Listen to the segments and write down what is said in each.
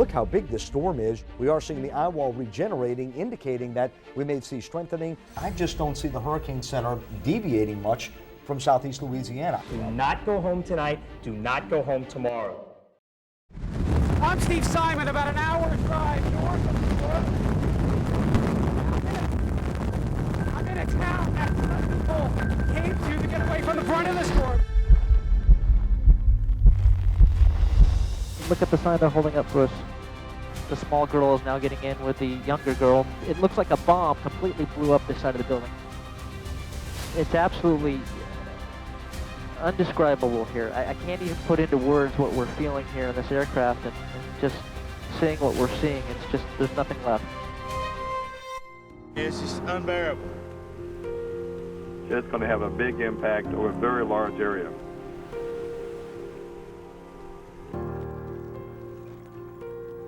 Look how big this storm is. We are seeing the eye wall regenerating, indicating that we may see strengthening. I just don't see the hurricane center deviating much from southeast Louisiana. Do not go home tonight. Do not go home tomorrow. I'm Steve Simon, about an hour's drive north of New Orleans. I'm in a town that some people came to get away from the brunt of the storm. Look at the sign they're holding up for us. The small girl is now getting in with the younger girl. It looks like a bomb completely blew up this side of the building. It's absolutely undescribable here. I can't even put into words what we're feeling here in this aircraft, and just seeing what we're seeing, it's just, there's nothing left. It's just unbearable. It's going to have a big impact over a very large area.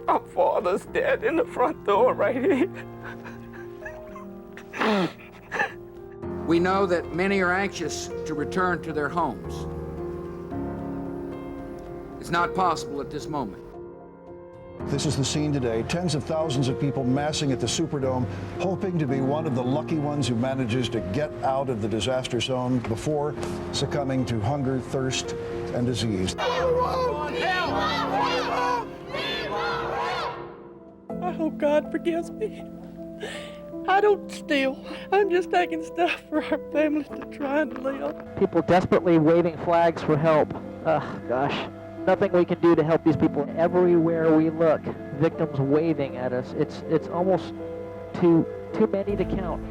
My father's dead in the front door right here. We know that many are anxious to return to their homes. It's not possible at this moment. This is the scene today. Tens of thousands of people massing at the Superdome, hoping to be one of the lucky ones who manages to get out of the disaster zone before succumbing to hunger, thirst, and disease. I hope God forgives me. I don't steal. I'm just taking stuff for our families to try and live. People desperately waving flags for help. Gosh, nothing we can do to help these people. Everywhere we look, victims waving at us. It's almost too many to count.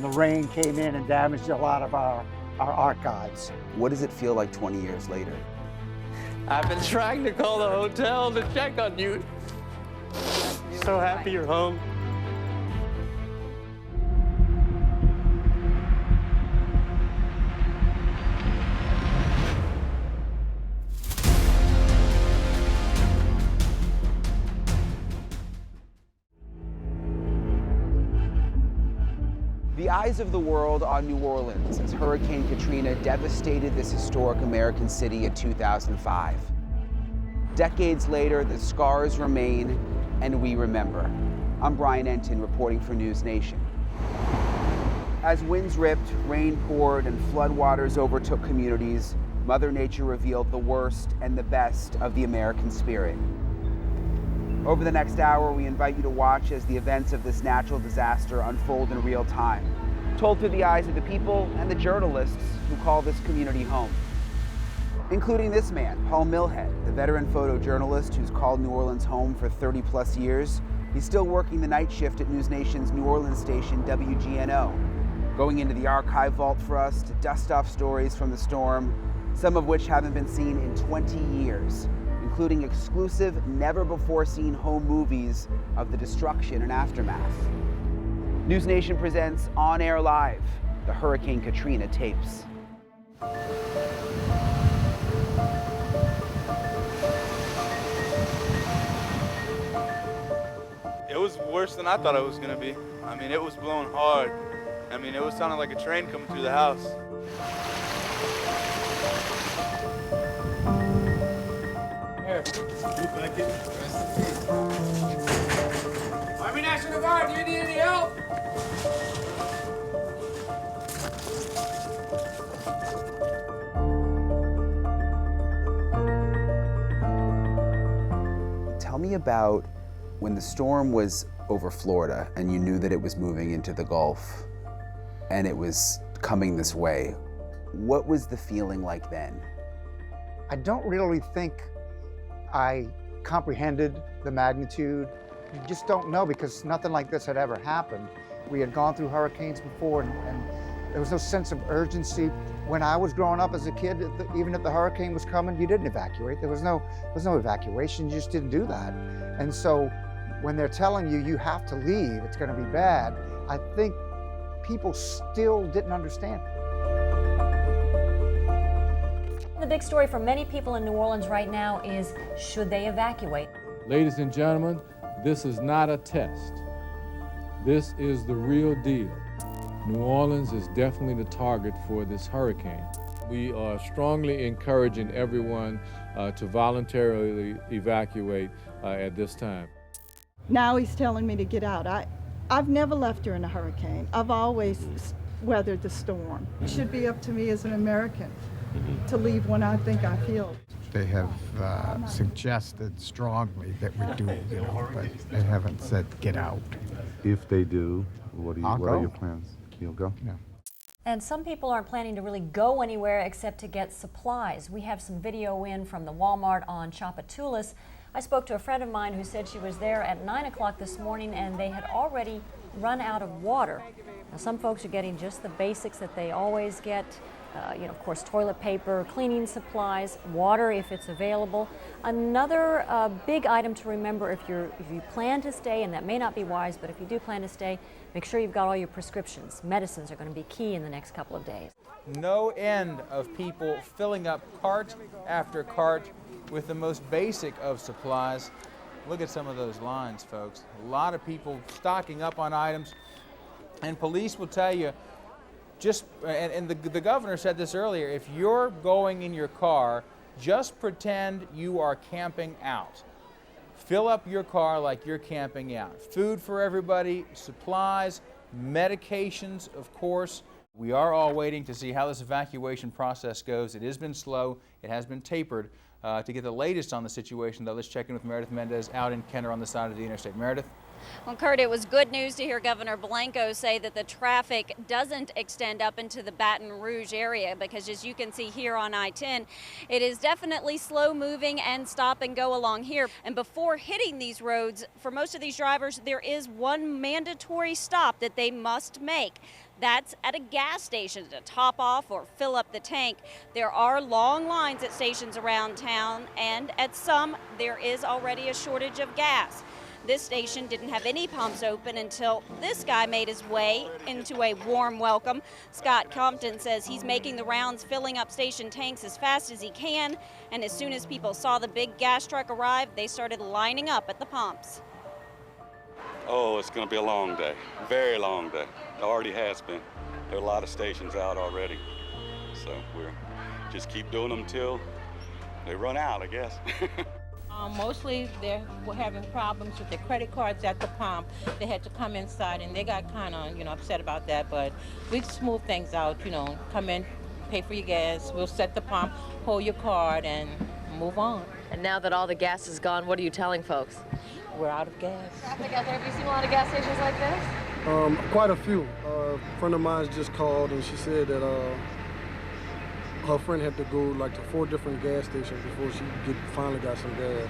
The rain came in and damaged a lot of our archives. What does it feel like 20 years later? I've been trying to call the hotel to check on you. So happy you're home. The eyes of the world on New Orleans as Hurricane Katrina devastated this historic American city in 2005. Decades later, the scars remain, and we remember. I'm Brian Enton reporting for NewsNation. As winds ripped, rain poured, and floodwaters overtook communities, Mother Nature revealed the worst and the best of the American spirit. Over the next hour, we invite you to watch as the events of this natural disaster unfold in real time, told through the eyes of the people and the journalists who call this community home. Including this man, Paul Milhet, the veteran photojournalist who's called New Orleans home for 30+ years. He's still working the night shift at NewsNation's New Orleans station, WGNO, going into the archive vault for us to dust off stories from the storm, some of which haven't been seen in 20 years, including exclusive, never-before-seen home movies of the destruction and aftermath. NewsNation presents On Air Live, the Hurricane Katrina tapes. It was worse than I thought it was going to be. I mean, it was blowing hard. I mean, it was sounding like a train coming through the house. Here. Army National Guard, do you need any help? Tell me about when the storm was over Florida and you knew that it was moving into the Gulf and it was coming this way. What was the feeling like then? I don't really think I comprehended the magnitude. You just don't know because nothing like this had ever happened. We had gone through hurricanes before and there was no sense of urgency. When I was growing up as a kid, even if the hurricane was coming, you didn't evacuate. There was no evacuation, you just didn't do that. And so when they're telling you, you have to leave, it's gonna be bad, I think people still didn't understand. The big story for many people in New Orleans right now is, should they evacuate? Ladies and gentlemen, this is not a test. This is the real deal. New Orleans is definitely the target for this hurricane. We are strongly encouraging everyone to voluntarily evacuate at this time. Now he's telling me to get out. I've never left during a hurricane. I've always weathered the storm. It should be up to me as an American to leave when I think I feel. They have suggested strongly that we do, but they haven't said get out. If they do, what are your plans? You'll go? Yeah. And some people aren't planning to really go anywhere except to get supplies. We have some video in from the Walmart on Chapatulas. I spoke to a friend of mine who said she was there at 9 o'clock this morning and they had already run out of water. Now, some folks are getting just the basics that they always get. Of course, toilet paper, cleaning supplies, water if it's available. Another big item to remember if you plan to stay, and that may not be wise, but if you do plan to stay, make sure you've got all your prescriptions. Medicines are going to be key in the next couple of days. No end of people filling up cart after cart with the most basic of supplies. Look at some of those lines, folks. A lot of people stocking up on items, and police will tell you, the governor said this earlier, if you're going in your car, just pretend you are camping out. Fill up your car like you're camping out. Food for everybody, supplies, medications, of course. We are all waiting to see how this evacuation process goes. It has been slow. It has been tapered. To get the latest on the situation, though, let's check in with Meredith Mendez out in Kenner on the side of the interstate. Meredith? Well, Kurt, it was good news to hear Governor Blanco say that the traffic doesn't extend up into the Baton Rouge area because, as you can see here on I-10, it is definitely slow moving and stop and go along here. And before hitting these roads, for most of these drivers, there is one mandatory stop that they must make. That's at a gas station to top off or fill up the tank. There are long lines at stations around town, and at some, there is already a shortage of gas. This station didn't have any pumps open until this guy made his way into a warm welcome. Scott Compton says he's making the rounds, filling up station tanks as fast as he can, and as soon as people saw the big gas truck arrive, they started lining up at the pumps. Oh, it's going to be a long day, very long day. It already has been. There are a lot of stations out already, so we're just keep doing them till they run out, I guess. Mostly they're having problems with their credit cards at the pump. They had to come inside and they got kind of, upset about that, but we smooth things out, come in, pay for your gas, we'll set the pump, hold your card and move on. And now that all the gas is gone, what are you telling folks? We're out of gas. Traffic out there, have you seen a lot of gas stations like this? Quite a few. A friend of mine just called and she said that her friend had to go to 4 different gas stations before she finally got some gas.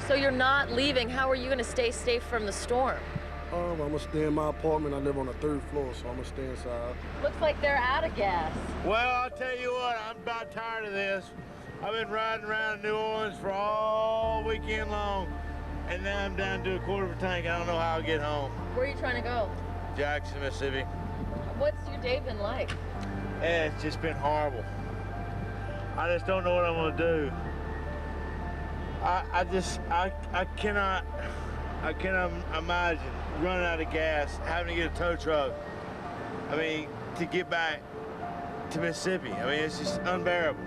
So you're not leaving. How are you going to stay safe from the storm? I'm going to stay in my apartment. I live on the 3rd floor, so I'm going to stay inside. Looks like they're out of gas. Well, I'll tell you what, I'm about tired of this. I've been riding around New Orleans for all weekend long, and now I'm down to a quarter of a tank. I don't know how I'll get home. Where are you trying to go? Jackson, Mississippi. What's your day been like? It's just been horrible. I just don't know what I'm gonna do. I cannot imagine running out of gas, having to get a tow truck. I mean, to get back to Mississippi. I mean, it's just unbearable.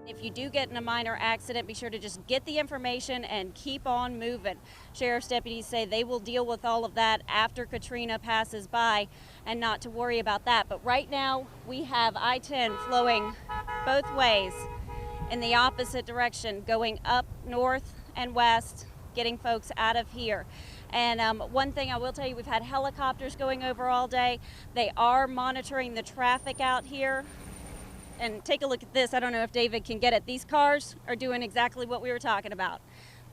If you do get in a minor accident, be sure to just get the information and keep on moving. Sheriff's deputies say they will deal with all of that after Katrina passes by and not to worry about that. But right now, we have I-10 flowing both ways in the opposite direction, going up north and west, getting folks out of here. And one thing I will tell you, we've had helicopters going over all day. They are monitoring the traffic out here. And take a look at this. I don't know if David can get it. These cars are doing exactly what we were talking about.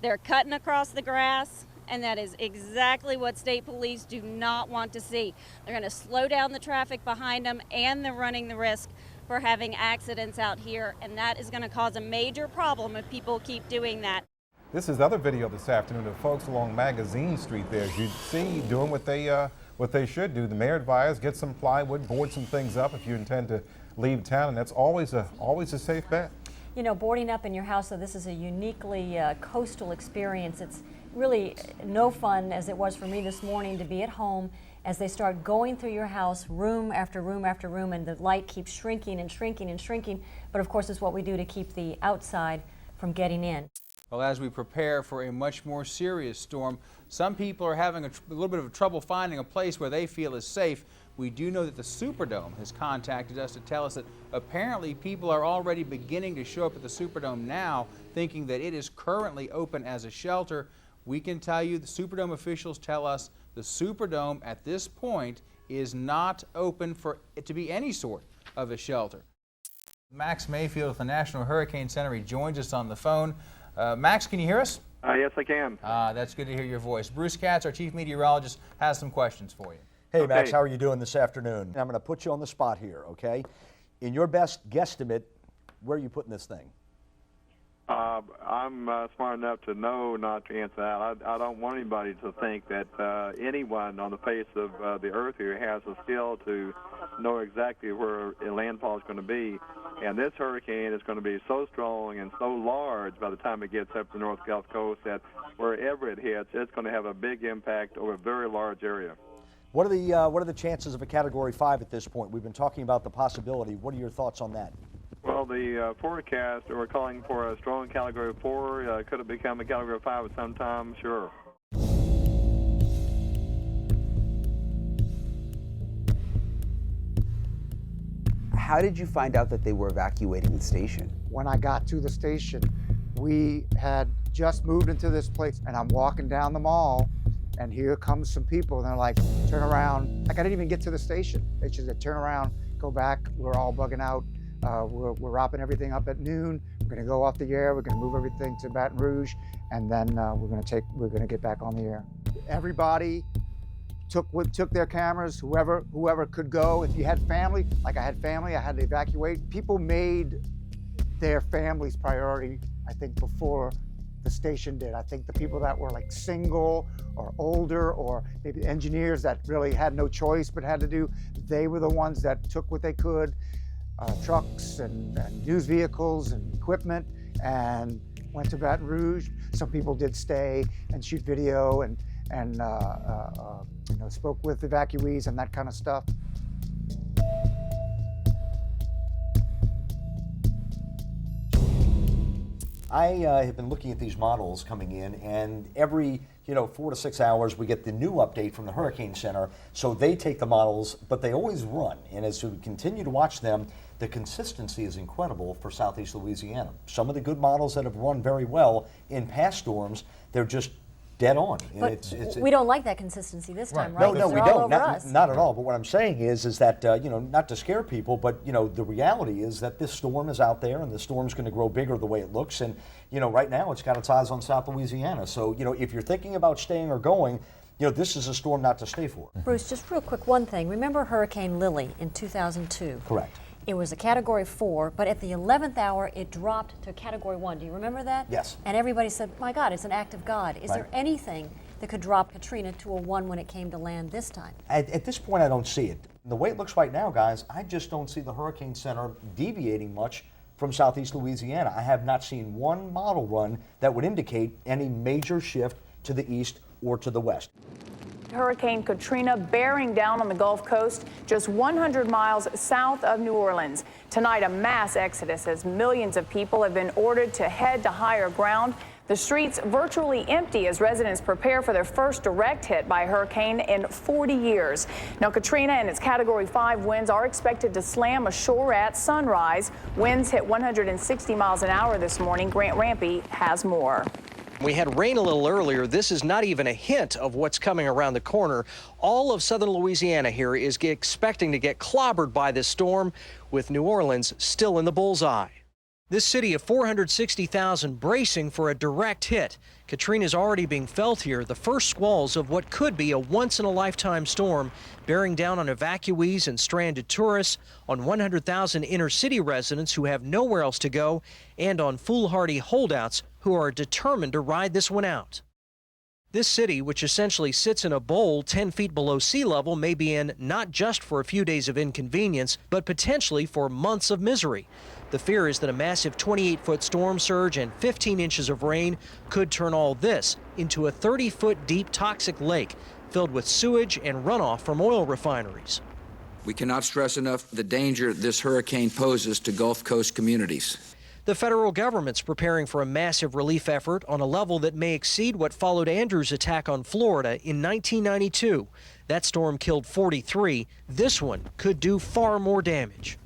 They're cutting across the grass, and that is exactly what state police do not want to see. They're going to slow down the traffic behind them, and they're running the risk for having accidents out here, and that is going to cause a major problem if people keep doing that. This is other video this afternoon of folks along Magazine Street there. As you see, doing what they should do. The mayor advised, get some plywood, board some things up if you intend to leave town, and that's always a safe bet. Boarding up in your house, so this is a uniquely coastal experience. It's really no fun, as it was for me this morning, to be at home as they start going through your house, room after room after room, and the light keeps shrinking and shrinking and shrinking. But of course, it's what we do to keep the outside from getting in. Well, as we prepare for a much more serious storm, some people are having a little bit of trouble finding a place where they feel is safe. We do know that the Superdome has contacted us to tell us that apparently people are already beginning to show up at the Superdome now, thinking that it is currently open as a shelter. We can tell you, the Superdome officials tell us the Superdome at this point is not open for it to be any sort of a shelter. Max Mayfield with the National Hurricane Center, he joins us on the phone. Max, can you hear us? Yes, I can. That's good to hear your voice. Bruce Katz, our chief meteorologist, has some questions for you. Hey, Max, how are you doing this afternoon? I'm going to put you on the spot here, okay? In your best guesstimate, where are you putting this thing? I'm smart enough to know not to answer that. I don't want anybody to think that anyone on the face of the earth here has a skill to know exactly where a landfall is going to be. And this hurricane is going to be so strong and so large by the time it gets up the North Gulf Coast that wherever it hits, it's going to have a big impact over a very large area. What are the chances of a Category 5 at this point? We've been talking about the possibility. What are your thoughts on that? Well, the forecast, we're calling for a strong Category 4. Could it become a Category 5 at some time? Sure. How did you find out that they were evacuating the station? When I got to the station, we had just moved into this place, and I'm walking down the mall, and here comes some people, and they're like, turn around. Like, I didn't even get to the station. They just said, turn around, go back. We're all bugging out. We're wrapping everything up at noon. We're going to go off the air. We're going to move everything to Baton Rouge, and then we're going to get back on the air. Everybody took their cameras. Whoever could go. If you had family, like I had family, I had to evacuate. People made their families priority, I think, before the station did. I think the people that were like single or older, or maybe engineers that really had no choice but had to do, they were the ones that took what they could. Trucks and news vehicles and equipment, and went to Baton Rouge. Some people did stay and shoot video and spoke with evacuees and that kind of stuff. I have been looking at these models coming in, and every 4 to 6 hours we get the new update from the Hurricane Center. So they take the models, but they always run. And as we continue to watch them, the consistency is incredible for Southeast Louisiana. Some of the good models that have run very well in past storms, they're just dead on. But we don't like that consistency this time, right? No, we don't. Not at all. But what I'm saying is that, not to scare people, but, the reality is that this storm is out there, and the storm's going to grow bigger the way it looks. And, right now it's got its eyes on South Louisiana. So, if you're thinking about staying or going, this is a storm not to stay for. Bruce, just real quick, one thing. Remember Hurricane Lily in 2002? Correct. It was a Category 4, but at the 11th hour, it dropped to a Category 1. Do you remember that? Yes. And everybody said, my God, it's an act of God. Is Right. there anything that could drop Katrina to a 1 when it came to land this time? At this point, I don't see it. The way it looks right now, guys, I just don't see the Hurricane Center deviating much from Southeast Louisiana. I have not seen one model run that would indicate any major shift to the east or to the west. Hurricane Katrina bearing down on the Gulf Coast, just 100 miles south of New Orleans. Tonight, a mass exodus as millions of people have been ordered to head to higher ground. The streets virtually empty as residents prepare for their first direct hit by a hurricane in 40 years. Now, Katrina and its Category 5 winds are expected to slam ashore at sunrise. Winds hit 160 miles an hour this morning. Grant Rampey has more. We had rain a little earlier. This is not even a hint of what's coming around the corner. All of southern Louisiana here is expecting to get clobbered by this storm, with New Orleans still in the bullseye. This city of 460,000 bracing for a direct hit. Katrina is already being felt here, the first squalls of what could be a once-in-a-lifetime storm, bearing down on evacuees and stranded tourists, on 100,000 inner-city residents who have nowhere else to go, and on foolhardy holdouts who are determined to ride this one out. This city, which essentially sits in a bowl 10 feet below sea level, may be in not just for a few days of inconvenience, but potentially for months of misery. The fear is that a massive 28-foot storm surge and 15 inches of rain could turn all this into a 30-foot deep toxic lake filled with sewage and runoff from oil refineries. We cannot stress enough the danger this hurricane poses to Gulf Coast communities. The federal government's preparing for a massive relief effort on a level that may exceed what followed Andrew's attack on Florida in 1992. That storm killed 43. This one could do far more damage.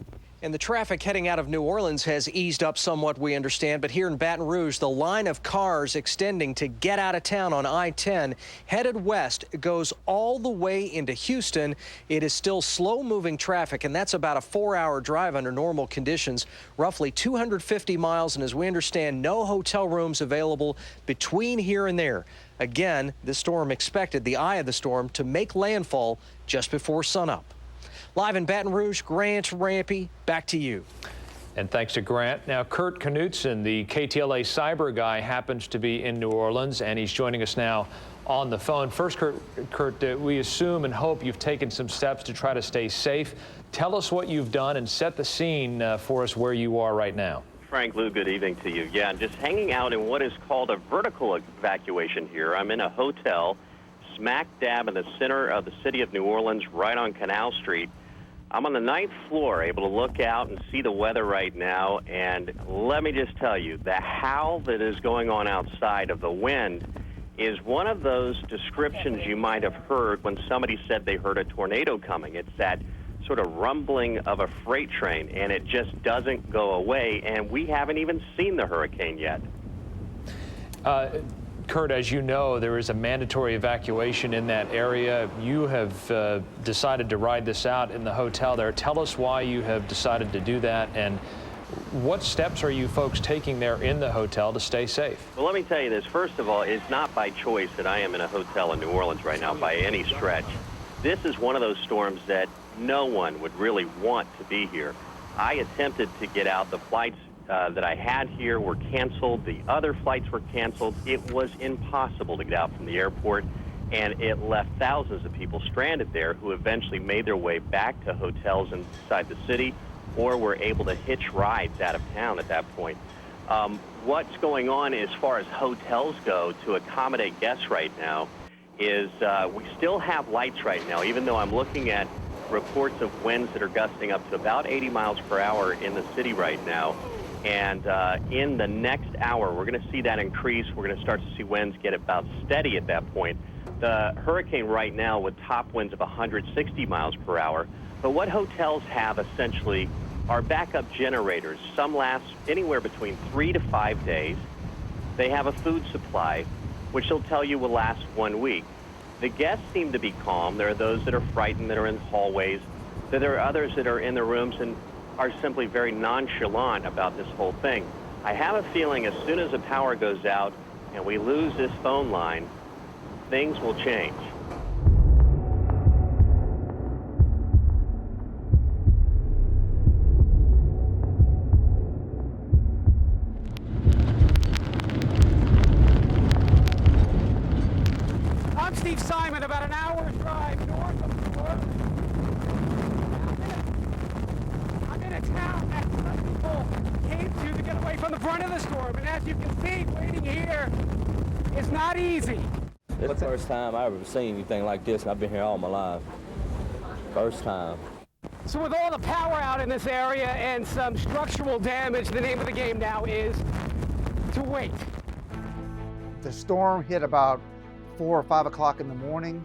And the traffic heading out of New Orleans has eased up somewhat, we understand, but here in Baton Rouge, the line of cars extending to get out of town on I-10 headed west goes all the way into Houston. It is still slow-moving traffic, and that's about a 4-hour drive under normal conditions, roughly 250 miles, and as we understand, no hotel rooms available between here and there. Again, this storm expected, the eye of the storm, to make landfall just before sunup. Live in Baton Rouge, Grant Rampy, back to you. And thanks to Grant. Now, Kurt Knutson, the KTLA cyber guy, happens to be in New Orleans, and he's joining us now on the phone. First, Kurt, we assume and hope you've taken some steps to try to stay safe. Tell us what you've done and set the scene for us where you are right now. Frank Lou, good evening to you. Yeah, I'm just hanging out in what is called a vertical evacuation here. I'm in a hotel smack dab in the center of the city of New Orleans, right on Canal Street. I'm on the 9th floor, able to look out and see the weather right now, and let me just tell you, the howl that is going on outside of the wind is one of those descriptions you might have heard when somebody said they heard a tornado coming. It's that sort of rumbling of a freight train, and it just doesn't go away, and we haven't even seen the hurricane yet. Kurt, as you know, there is a mandatory evacuation in that area. You have decided to ride this out in the hotel there. Tell us why you have decided to do that, and what steps are you folks taking there in the hotel to stay safe? Well, let me tell you this. First of all, it's not by choice that I am in a hotel in New Orleans right now by any stretch. This is one of those storms that no one would really want to be here. I attempted to get out. The flights that I had here were canceled. The other flights were canceled. It was impossible to get out from the airport, and it left thousands of people stranded there who eventually made their way back to hotels inside the city or were able to hitch rides out of town at that point. What's going on as far as hotels go to accommodate guests right now is we still have lights right now, even though I'm looking at reports of winds that are gusting up to about 80 miles per hour in the city right now. And in the next hour, we're going to see that increase. We're going to start to see winds get about steady at that point. The hurricane right now with top winds of 160 miles per hour. But what hotels have essentially are backup generators. Some last anywhere between 3 to 5 days. They have a food supply, which they'll tell you will last 1 week. The guests seem to be calm. There are those that are frightened that are in hallways. There are others that are in their rooms and are simply very nonchalant about this whole thing. I have a feeling as soon as the power goes out and we lose this phone line, things will change. I'm Steve Simon, about an hour's drive north of New Orleans. I'm in a town that some people came to get away from the brunt of the storm, and as you can see, waiting here is not easy. It's the first time I've ever seen anything like this, and I've been here all my life. First time. So with all the power out in this area and some structural damage, the name of the game now is to wait. The storm hit about 4 or 5 o'clock in the morning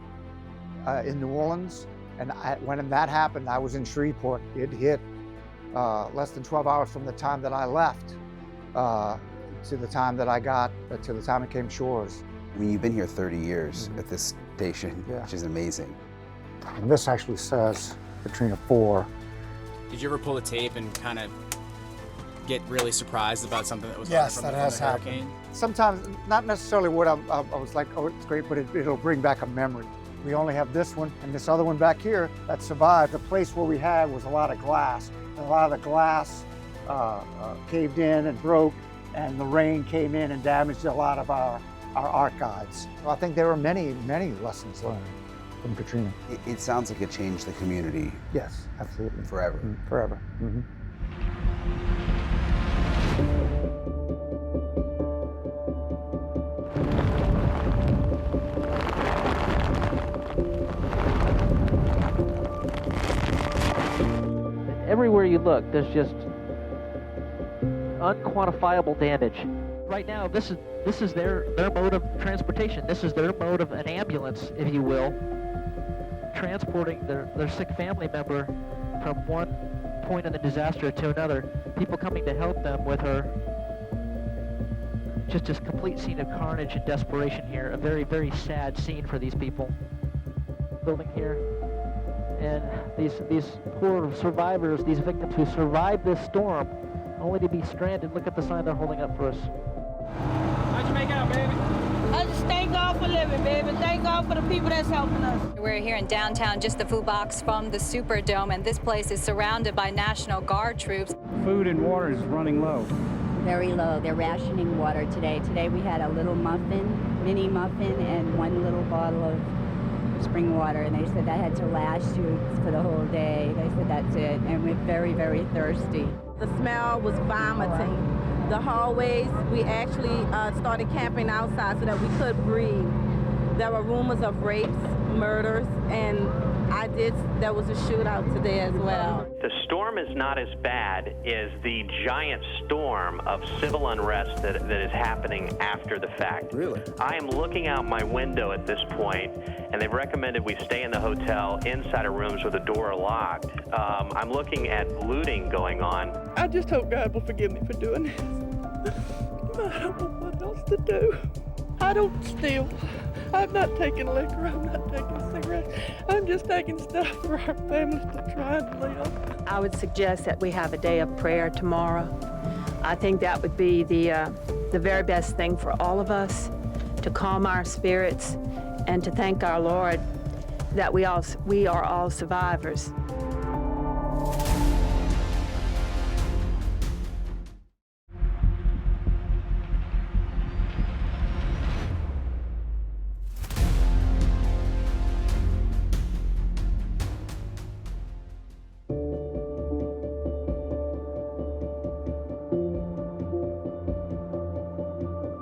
in New Orleans, and when that happened, I was in Shreveport. It hit less than 12 hours from the time that I left to the time that I got to the time it came shores. I mean, you've been here 30 years at this station, Yeah. which is amazing. And this actually says Katrina 4. Did you ever pull the tape and kind of get really surprised about something that was Yes, from that the has hurricane? happened. Sometimes, not necessarily what I was like, oh, it's great, but it'll bring back a memory. We only have this one and this other one back here that survived. The place where we had was a lot of glass. And a lot of the glass caved in and broke, and the rain came in and damaged a lot of our archives. So I think there were many, many lessons learned from Katrina. It sounds like it changed the community. Yes, absolutely. Forever. Forever. Mm-hmm. everywhere you look, there's just unquantifiable damage. Right now, this is their mode of transportation. This is their mode of an ambulance, if you will, transporting their sick family member from one point in the disaster to another. People coming to help them with her. Just this complete scene of carnage and desperation here. A very, very sad scene for these people. Building here. And these poor survivors, these victims who survived this storm, only to be stranded. Look at the sign they're holding up for us. How'd you make out, baby? I just thank God for living, baby. Thank God for the people that's helping us. We're here in downtown, just the food box from the Superdome, and this place is surrounded by National Guard troops. Food and water is running low. Very low. They're rationing water today. Today we had a little mini muffin, and one little bottle of spring water, and they said that had to last you for the whole day. They said that's it, and we're very, very thirsty. The smell was vomiting. The hallways, we actually started camping outside so that we could breathe. There were rumors of rapes, murders, and there was a shootout today as well. The storm is not as bad as the giant storm of civil unrest that is happening after the fact. Really? I am looking out my window at this point, and they've recommended we stay in the hotel inside of rooms with the door locked. I'm looking at looting going on. I just hope God will forgive me for doing this. I don't know what else to do. I don't steal. I'm not taking liquor. I'm not taking cigarettes. I'm just taking stuff for our families to try and live. I would suggest that we have a day of prayer tomorrow. I think that would be the very best thing for all of us, to calm our spirits and to thank our Lord that we are all survivors.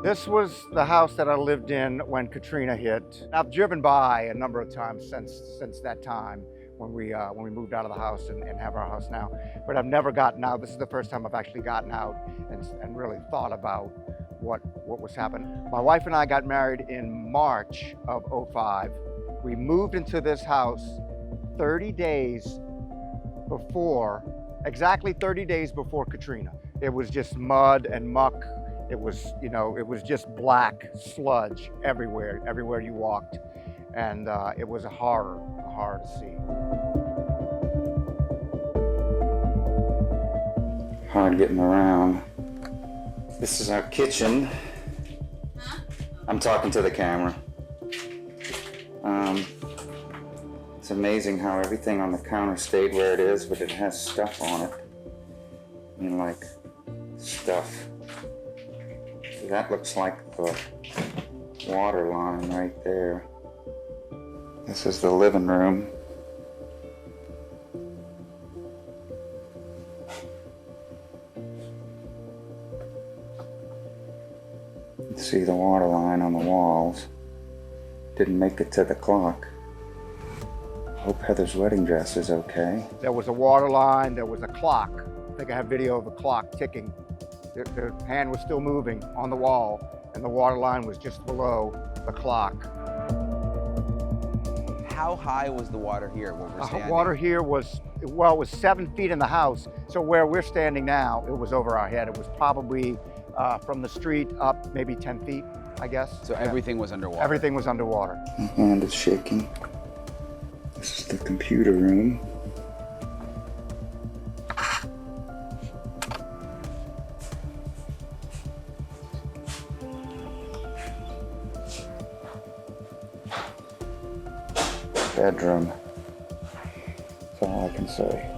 This was the house that I lived in when Katrina hit. I've driven by a number of times since that time when we moved out of the house and have our house now. But I've never gotten out. This is the first time I've actually gotten out and really thought about what was happening. My wife and I got married in March of '05. We moved into this house 30 days before, exactly 30 days before Katrina. It was just mud and muck. It was, it was just black sludge everywhere you walked. And it was a horror to see. Hard getting around. This is our kitchen. I'm talking to the camera. It's amazing how everything on the counter stayed where it is, but it has stuff on it. I mean, like stuff. That looks like the water line right there. This is the living room. You can see the water line on the walls. Didn't make it to the clock. Hope Heather's wedding dress is okay. There was a water line, there was a clock. I think I have video of the clock ticking. The hand was still moving on the wall, and the water line was just below the clock. How high was the water here when we're standing? The water here was, it was 7 feet in the house. So where we're standing now, it was over our head. It was probably from the street up maybe 10 feet, I guess. So everything was underwater? Everything was underwater. My hand is shaking. This is the computer room. Bedroom. That's all I can say.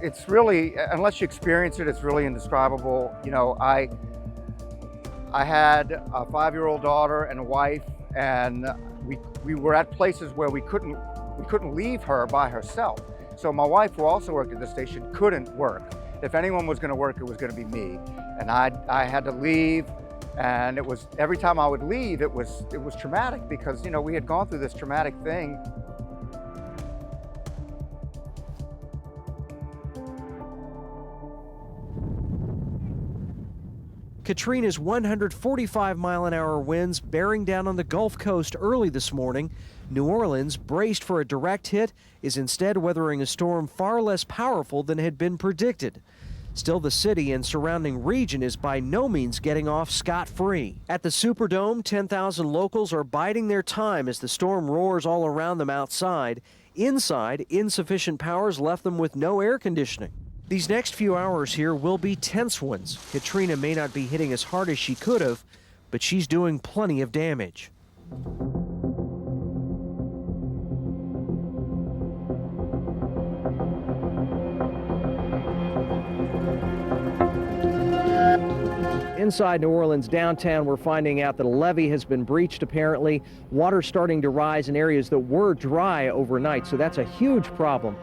It's really, unless you experience it, it's really indescribable. I had a 5-year-old daughter and a wife, and we were at places where we couldn't leave her by herself. So my wife, who also worked at the station, couldn't work. If anyone was going to work, it was going to be me. And I had to leave. And it was, every time I would leave, it was traumatic because, we had gone through this traumatic thing. Katrina's 145-mile-an-hour winds bearing down on the Gulf Coast early this morning. New Orleans, braced for a direct hit, is instead weathering a storm far less powerful than had been predicted. Still, the city and surrounding region is by no means getting off scot-free. At the Superdome, 10,000 locals are biding their time as the storm roars all around them outside. Inside, insufficient powers left them with no air conditioning. These next few hours here will be tense ones. Katrina may not be hitting as hard as she could have, but she's doing plenty of damage. Inside New Orleans downtown, we're finding out that a levee has been breached, apparently. Water starting to rise in areas that were dry overnight, so that's a huge problem.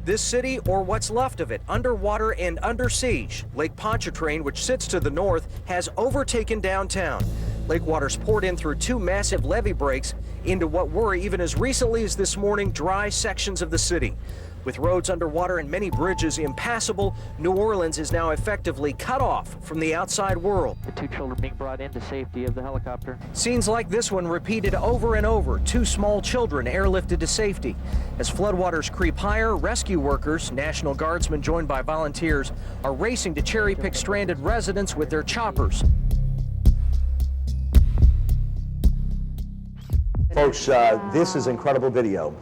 This city, or what's left of it, underwater and under siege. Lake Pontchartrain, which sits to the north, has overtaken downtown. Lake water's poured in through two massive levee breaks into what were, even as recently as this morning, dry sections of the city. With roads underwater and many bridges impassable, New Orleans is now effectively cut off from the outside world. The two children being brought into safety of the helicopter. Scenes like this one repeated over and over. Two small children airlifted to safety. As floodwaters creep higher, rescue workers, National Guardsmen joined by volunteers, are racing to cherry-pick stranded residents with their choppers. Folks, this is incredible video.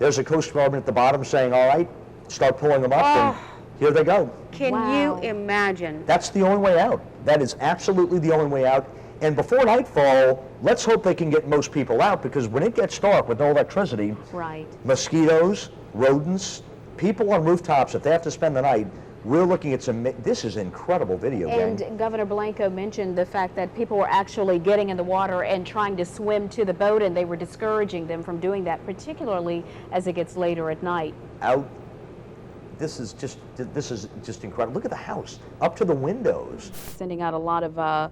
There's a Coast Guard at the bottom saying, all right, start pulling them up, and here they go. Can you imagine? That's the only way out. That is absolutely the only way out. And before nightfall, let's hope they can get most people out, because when it gets dark with no electricity, mosquitoes, rodents, people on rooftops, if they have to spend the night, we're looking at this is incredible video, gang. And Governor Blanco mentioned the fact that people were actually getting in the water and trying to swim to the boat, and they were discouraging them from doing that, particularly as it gets later at night. This is just incredible. Look at the house, up to the windows. Sending out a lot of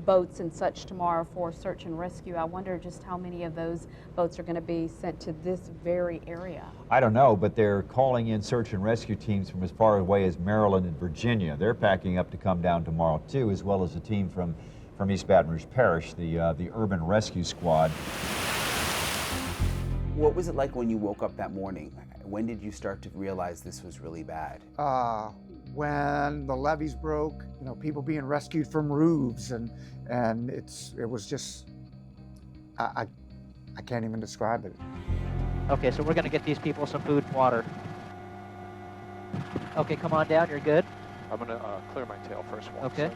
boats and such tomorrow for search and rescue. I wonder just how many of those boats are going to be sent to this very area. I don't know, but they're calling in search and rescue teams from as far away as Maryland and Virginia. They're packing up to come down tomorrow too, as well as a team from East Baton Rouge Parish, the Urban Rescue Squad. What was it like when you woke up that morning? When did you start to realize this was really bad? When the levees broke, you know, people being rescued from roofs, and it was just, I can't even describe it. Okay, so we're gonna get these people some food and water. Okay, come on down, you're good. I'm gonna clear my tail first. Okay.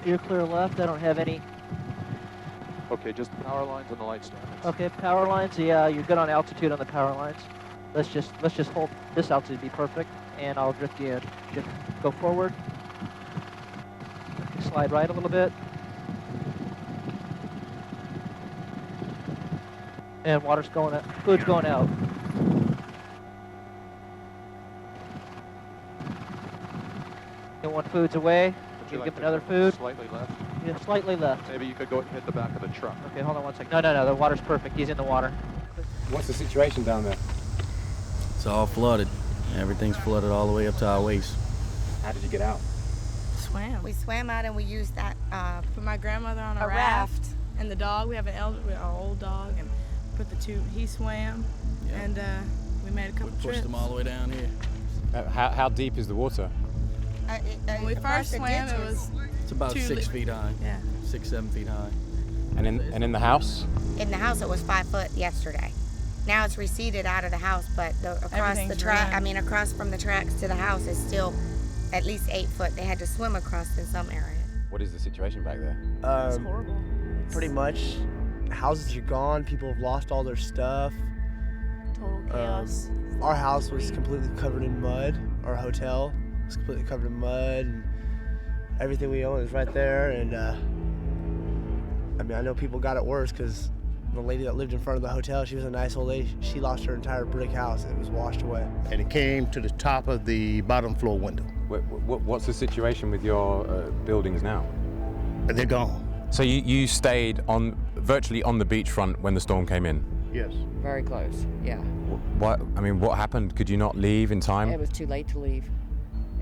You're clear left, I don't have any. Okay, just the power lines and the lights down. Okay, power lines, yeah, you're good on altitude on the power lines. Let's just hold this altitude, be perfect, and I'll drift you in. Go forward. Slide right a little bit. And water's going out, food's going out. And one food's away. You give them another food. Slightly left. Yeah, slightly left. Maybe you could go hit the back of the truck. Okay, hold on one second. No, the water's perfect. He's in the water. What's the situation down there? It's all flooded. Everything's flooded all the way up to our waist. How did you get out? Swam. We swam out and we used that, put my grandmother on a raft. And the dog, we have our old dog, and put he swam, and we made a couple trips. Pushed them all the way down here. How deep is the water? When we first swam, it's about 6 feet high. Yeah. 6, 7 feet high. And in the house? In the house, it was 5 foot yesterday. Now it's receded out of the house, but across the track, across from the tracks to the house is still at least 8 foot. They had to swim across in some area. What is the situation back there? It's horrible. Pretty much, houses are gone. People have lost all their stuff. Total chaos. Our house was completely covered in mud. Our hotel was completely covered in mud, and everything we own is right there. And I know people got it worse because the lady that lived in front of the hotel, she was a nice old lady. She lost her entire brick house. It was washed away. And it came to the top of the bottom floor window. What's the situation with your buildings now? They're gone. So you stayed virtually on the beachfront when the storm came in? Yes. Very close, yeah. What happened? Could you not leave in time? It was too late to leave.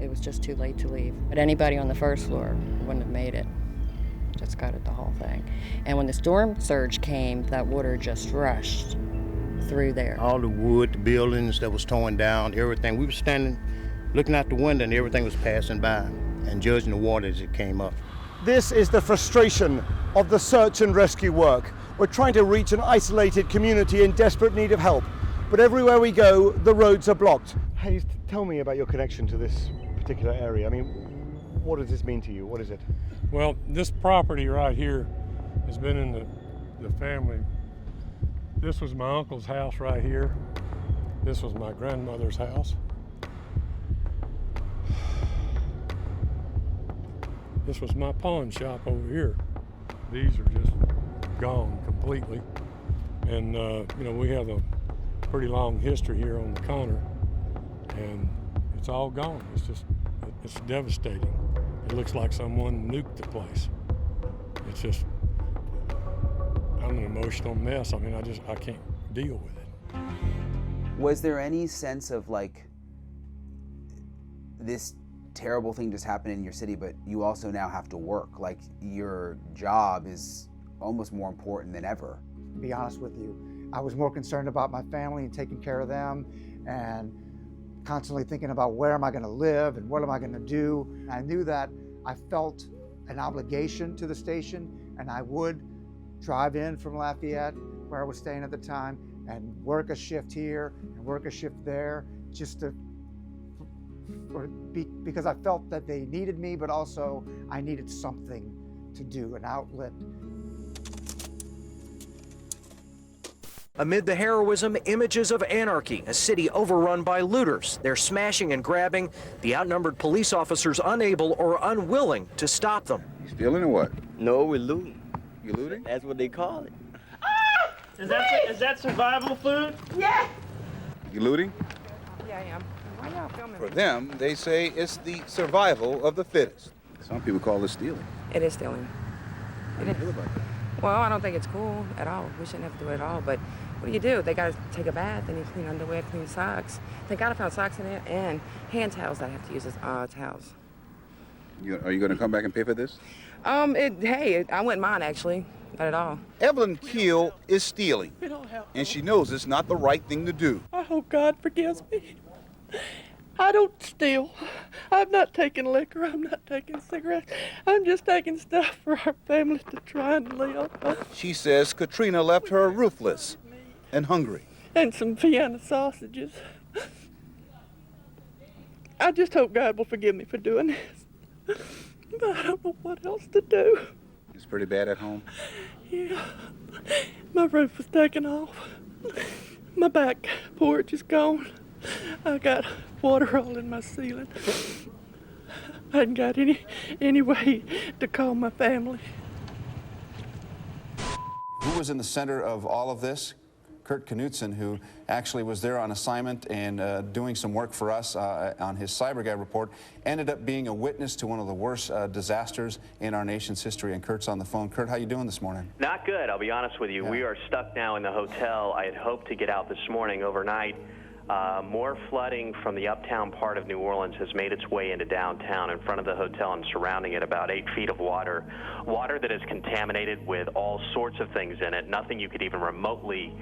It was just too late to leave. But anybody on the first floor wouldn't have made it. Just gutted the whole thing. And when the storm surge came, that water just rushed through there. All the wood, the buildings that was torn down, everything. We were standing, looking out the window, and everything was passing by and judging the water as it came up. This is the frustration of the search and rescue work. We're trying to reach an isolated community in desperate need of help, but everywhere we go, the roads are blocked. Hey, tell me about your connection to this particular area. I mean, what does this mean to you? What is it? Well, this property right here has been in the family. This was my uncle's house right here. This was my grandmother's house. This was my pawn shop over here. These are just gone completely. And you know, we have a pretty long history here on the counter, and it's all gone. It's devastating. It looks like someone nuked the place. It's just, I'm an emotional mess. I mean, I can't deal with it. Was there any sense of like, this terrible thing just happened in your city, but you also now have to work? Like, your job is almost more important than ever. To be honest with you, I was more concerned about my family and taking care of them, and constantly thinking about where am I going to live and what am I going to do. I knew that I felt an obligation to the station, and I would drive in from Lafayette, where I was staying at the time, and work a shift here and work a shift there, just to, because I felt that they needed me, but also I needed something to do, an outlet. Amid the heroism, images of anarchy, a city overrun by looters. They're smashing and grabbing, the outnumbered police officers unable or unwilling to stop them. You stealing or what? No, we're looting. You looting? That's what they call it. Is that survival food? Yeah. You looting? Yeah, I am. Why y'all filming For them, they say it's the survival of the fittest. Some people call it stealing. It is stealing. How do you feel about that? Well, I don't think it's cool at all. We shouldn't have to do it at all. But what do? They got to take a bath. They need clean underwear, clean socks. Thank God I found socks in there and hand towels that I have to use as towels. Are you going to come back and pay for this? Hey, I wouldn't mind actually. Not at all. Evelyn Keel is stealing, and she knows it's not the right thing to do. I hope God forgives me. I don't steal. I'm not taking liquor. I'm not taking cigarettes. I'm just taking stuff for our family to try and live. She says Katrina left her roofless and hungry. And some Vienna sausages. I just hope God will forgive me for doing this. But I don't know what else to do. It's pretty bad at home. Yeah. My roof was taken off. My back porch is gone. I got water all in my ceiling. I hadn't got any way to call my family. Who was in the center of all of this? Kurt Knudsen, who actually was there on assignment and doing some work for us on his Cyber Guy report, ended up being a witness to one of the worst disasters in our nation's history. And Kurt's on the phone. Kurt, how you doing this morning? Not good, I'll be honest with you. Yeah. We are stuck now in the hotel. I had hoped to get out this morning overnight. More flooding from the uptown part of New Orleans has made its way into downtown in front of the hotel and surrounding it, about 8 feet of water. Water that is contaminated with all sorts of things in it, nothing you could even remotely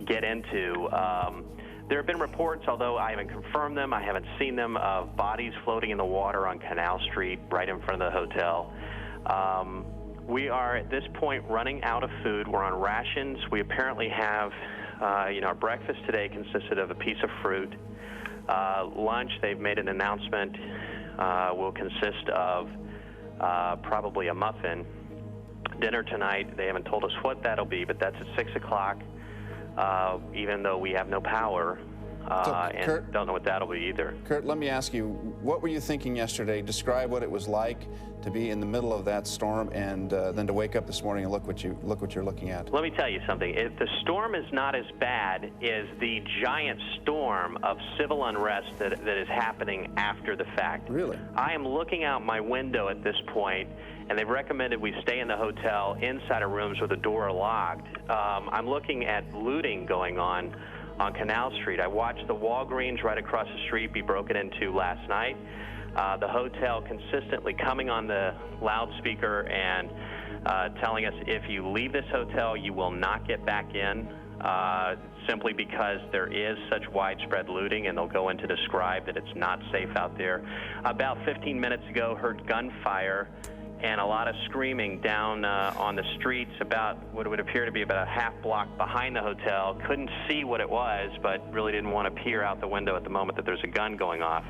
get into. There have been reports, although I haven't confirmed them, I haven't seen them, of bodies floating in the water on Canal Street right in front of the hotel. We are at this point running out of food. We're on rations. We apparently have our breakfast today consisted of a piece of fruit. Lunch, they've made an announcement, will consist of probably a muffin. Dinner tonight, they haven't told us what that'll be, but that's at 6 o'clock, even though we have no power. And Kurt, don't know what that'll be either. Kurt, let me ask you, what were you thinking yesterday? Describe what it was like to be in the middle of that storm, and then to wake up this morning and look what you're looking at. Let me tell you something. The storm is not as bad as the giant storm of civil unrest that is happening after the fact. Really? I am looking out my window at this point, and they've recommended we stay in the hotel inside of rooms with the door locked. I'm looking at looting going on Canal Street. I watched the Walgreens right across the street be broken into last night. The hotel consistently coming on the loudspeaker and telling us, if you leave this hotel, you will not get back in, simply because there is such widespread looting, and they'll go in to describe that it's not safe out there. About 15 minutes ago, heard gunfire and a lot of screaming down on the streets about what would appear to be about a half block behind the hotel. Couldn't see what it was, but really didn't want to peer out the window at the moment that there's a gun going off.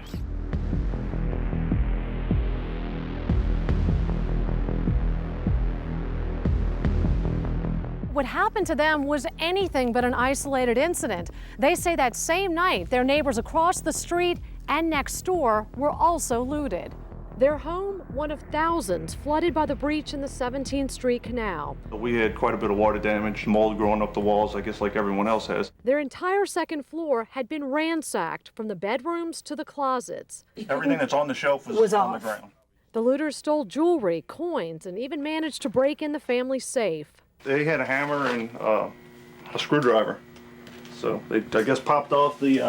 What happened to them was anything but an isolated incident. They say that same night, their neighbors across the street and next door were also looted. Their home, one of thousands flooded by the breach in the 17th Street Canal. We had quite a bit of water damage, mold growing up the walls, I guess like everyone else has. Their entire second floor had been ransacked, from the bedrooms to the closets. Everything that's on the shelf was on the ground. The looters stole jewelry, coins, and even managed to break in the family safe. They had a hammer and a screwdriver. So they, I guess, popped off the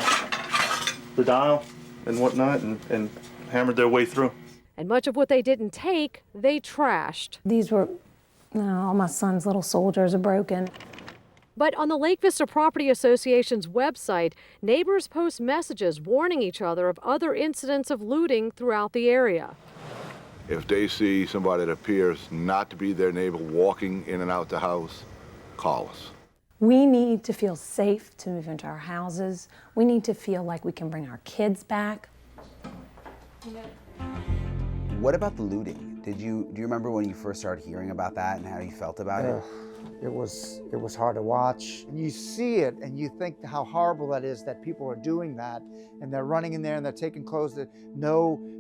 dial and whatnot and hammered their way through. And much of what they didn't take, they trashed. These were, all my son's little soldiers are broken. But on the Lake Vista Property Association's website, neighbors post messages warning each other of other incidents of looting throughout the area. If they see somebody that appears not to be their neighbor walking in and out the house, call us. We need to feel safe to move into our houses. We need to feel like we can bring our kids back. What about the looting? Do you remember when you first started hearing about that and how you felt about it? It was hard to watch. You see it and you think how horrible that is, that people are doing that and they're running in there and they're taking clothes that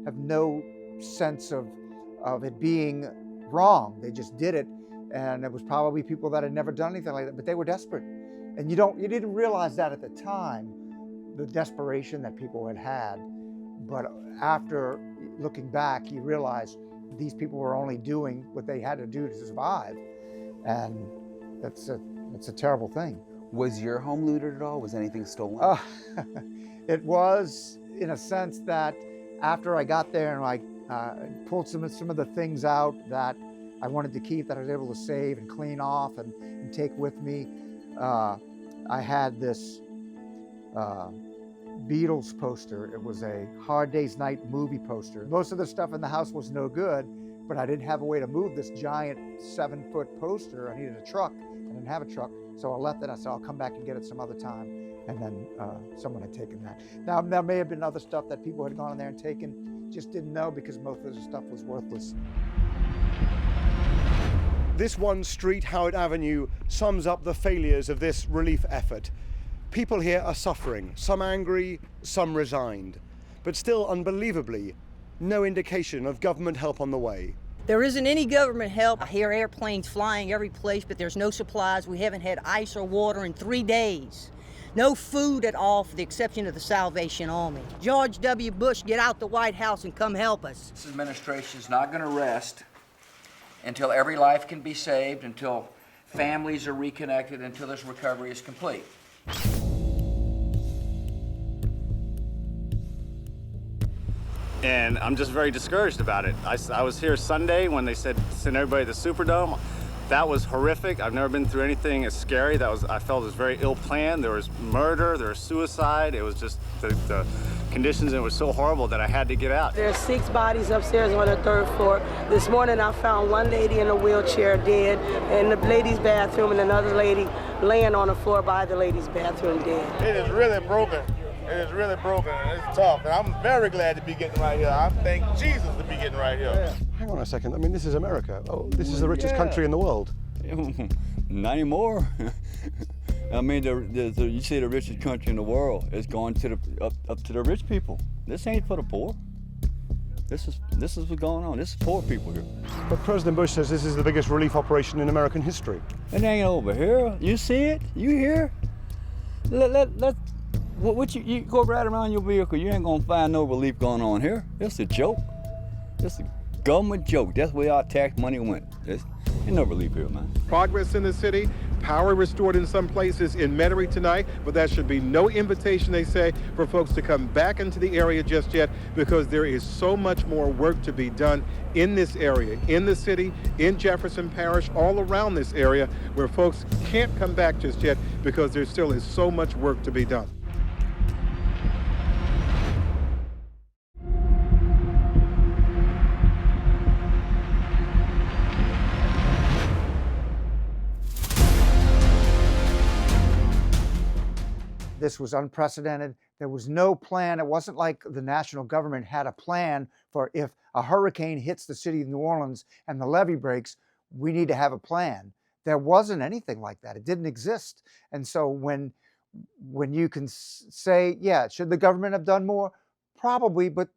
have no sense of it being wrong. They just did it, and it was probably people that had never done anything like that, but they were desperate. And you didn't realize that at the time, the desperation that people had. But after looking back, you realize these people were only doing what they had to do to survive. And that's a terrible thing. Was your home looted at all? Was anything stolen? It was, in a sense, that after I got there and I pulled some of the things out that I wanted to keep, that I was able to save and clean off and take with me. I had this Beatles poster. It was a Hard Day's Night movie poster. Most of the stuff in the house was no good, but I didn't have a way to move this giant 7-foot poster. I needed a truck. I didn't have a truck, so I left it. I said, I'll come back and get it some other time. And then someone had taken that. Now, there may have been other stuff that people had gone in there and taken, just didn't know because most of the stuff was worthless. This one street, Howard Avenue, sums up the failures of this relief effort. People here are suffering, some angry, some resigned. But still, unbelievably, no indication of government help on the way. There isn't any government help. I hear airplanes flying every place, but there's no supplies. We haven't had ice or water in 3 days. No food at all, for the exception of the Salvation Army. George W. Bush, get out the White House and come help us. This administration is not going to rest until every life can be saved, until families are reconnected, until this recovery is complete. And I'm just very discouraged about it. I was here Sunday when they said send everybody to the Superdome. That was horrific. I've never been through anything as scary. I felt it was very ill planned. There was murder, there was suicide. It was just the conditions, and it was so horrible that I had to get out. There are 6 bodies upstairs on the 3rd floor. This morning I found one lady in a wheelchair dead in the ladies' bathroom and another lady laying on the floor by the ladies' bathroom dead. It is really broken. It is really broken and it's tough. And I'm very glad to be getting right here. I thank Jesus to be getting right here. Yeah. Hang on a second. I mean, this is America. Oh, this is the richest country in the world. Not anymore. I mean, you see the richest country in the world is going to up to the rich people. This ain't for the poor. This is what's going on. This is poor people here. But President Bush says this is the biggest relief operation in American history. It ain't over here. You see it? You hear? What you go right around your vehicle, you ain't gonna find no relief going on here. It's a joke. It's a government joke. That's where our tax money went. There's no relief here, man. Progress in the city, power restored in some places in Metairie tonight, but that should be no invitation, they say, for folks to come back into the area just yet, because there is so much more work to be done in this area, in the city, in Jefferson Parish, all around this area, where folks can't come back just yet because there still is so much work to be done. This was unprecedented. There was no plan. It wasn't like the national government had a plan for if a hurricane hits the city of New Orleans and the levee breaks, we need to have a plan. There wasn't anything like that. It didn't exist. And so when you can say, yeah, should the government have done more? Probably, but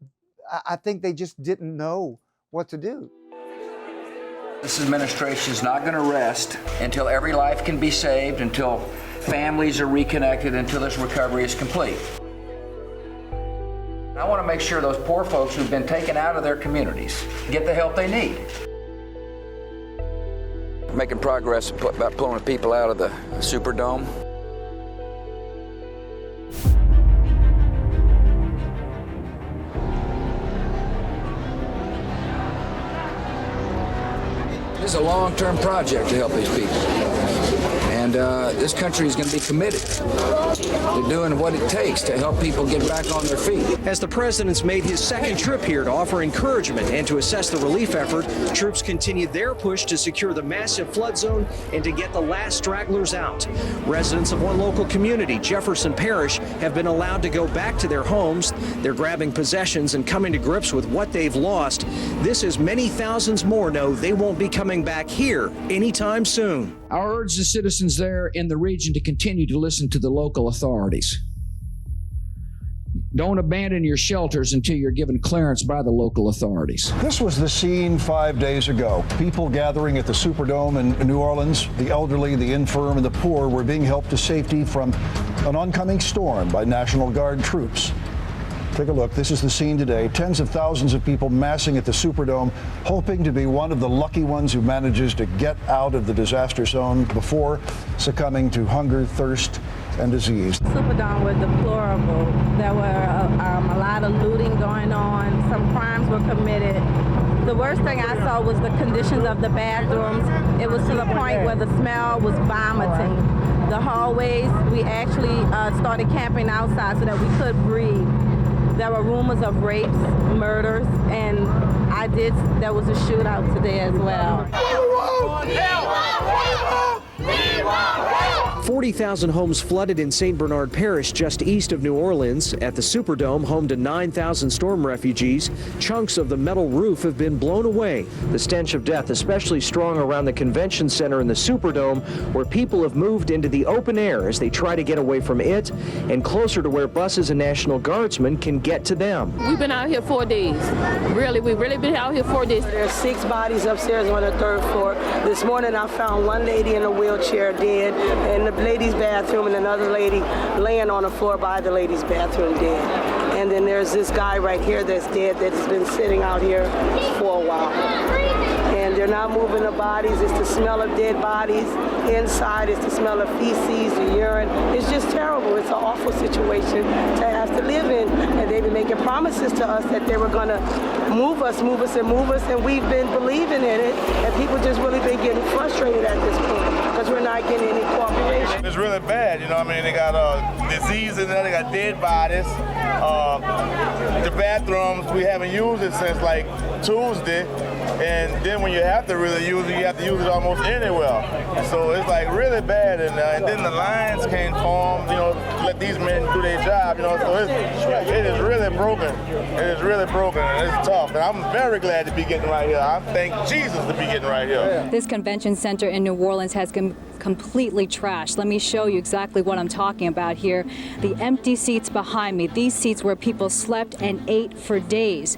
I think they just didn't know what to do. This administration is not going to rest until every life can be saved, until families are reconnected, until this recovery is complete. I want to make sure those poor folks who've been taken out of their communities get the help they need. We're making progress about pulling the people out of the Superdome. This is a long-term project to help these people. And this country is going to be committed to doing what it takes to help people get back on their feet. As the president's made his second trip here to offer encouragement and to assess the relief effort, troops continued their push to secure the massive flood zone and to get the last stragglers out. Residents of one local community, Jefferson Parish, have been allowed to go back to their homes. They're grabbing possessions and coming to grips with what they've lost. This, as many thousands more know, they won't be coming back here anytime soon. I urge the citizens there in the region to continue to listen to the local authorities. Don't abandon your shelters until you're given clearance by the local authorities. This was the scene 5 days ago. People gathering at the Superdome in New Orleans. The elderly, the infirm, and the poor were being helped to safety from an oncoming storm by National Guard troops. Take a look. This is the scene today. Tens of thousands of people massing at the Superdome, hoping to be one of the lucky ones who manages to get out of the disaster zone before succumbing to hunger, thirst, and disease. Superdome was deplorable. There were a lot of looting going on. Some crimes were committed. The worst thing I saw was the conditions of the bathrooms. It was to the point where the smell was vomiting. The hallways, we actually started camping outside so that we could breathe. There were rumors of rapes, murders, and there was a shootout today as well. 40,000 homes flooded in St. Bernard Parish just east of New Orleans. At the Superdome, home to 9,000 storm refugees, chunks of the metal roof have been blown away. The stench of death especially strong around the convention center in the Superdome, where people have moved into the open air as they try to get away from it and closer to where buses and National Guardsmen can get to them. We've been out here 4 days. We've really been out here 4 days. There's 6 bodies upstairs on the 3rd floor. This morning I found one lady in a wheelchair dead, and the ladies' bathroom, and another lady laying on the floor by the ladies' bathroom dead. And then there's this guy right here that's dead that's been sitting out here for a while. And they're not moving the bodies. It's the smell of dead bodies. Inside, it's the smell of feces, the urine. It's just terrible. It's an awful situation to have to live in. And they've been making promises to us that they were going to move us, and we've been believing in it. And people just really been getting frustrated at this point because we're not getting any cooperation. It's really bad, you know what I mean? They got disease in there, they got dead bodies. The bathrooms, we haven't used it since like Tuesday. And then when you have to really use it, you have to use it almost anywhere. So it's like really bad. And then the lines can't form, you know, let these men do their job, you know. So it is really broken. It is really broken, and it's tough. And I'm very glad to be getting right here. I thank Jesus to be getting right here. This convention center in New Orleans has completely trashed. Let me show you exactly what I'm talking about here. The empty seats behind me, these seats where people slept and ate for days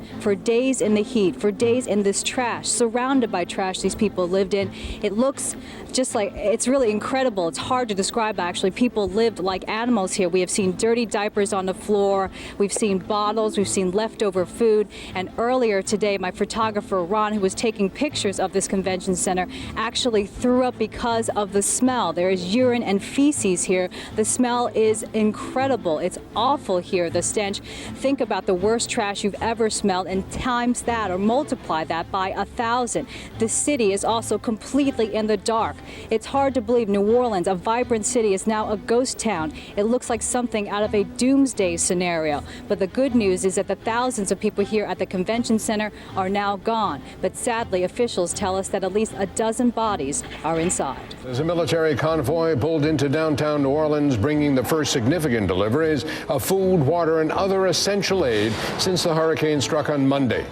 in the heat, for days in this trash, surrounded by trash these people lived in. It looks just like, it's really incredible. It's hard to describe actually. People lived like animals here. We have seen dirty diapers on the floor. We've seen bottles. We've seen leftover food. And earlier today, my photographer, Ron, who was taking pictures of this convention center, actually threw up because of the smell. There is urine and feces here. The smell is incredible. It's awful here, the stench. Think about the worst trash you've ever smelled and times that or multiply that by 1,000. The city is also completely in the dark. It's hard to believe New Orleans, a vibrant city, is now a ghost town. It looks like something out of a doomsday scenario. But the good news is that the thousands of people here at the convention center are now gone. But sadly, officials tell us that at least a dozen bodies are inside. As a military convoy pulled into downtown New Orleans, bringing the first significant deliveries of food, water, and other essential aid since the hurricane struck on Monday.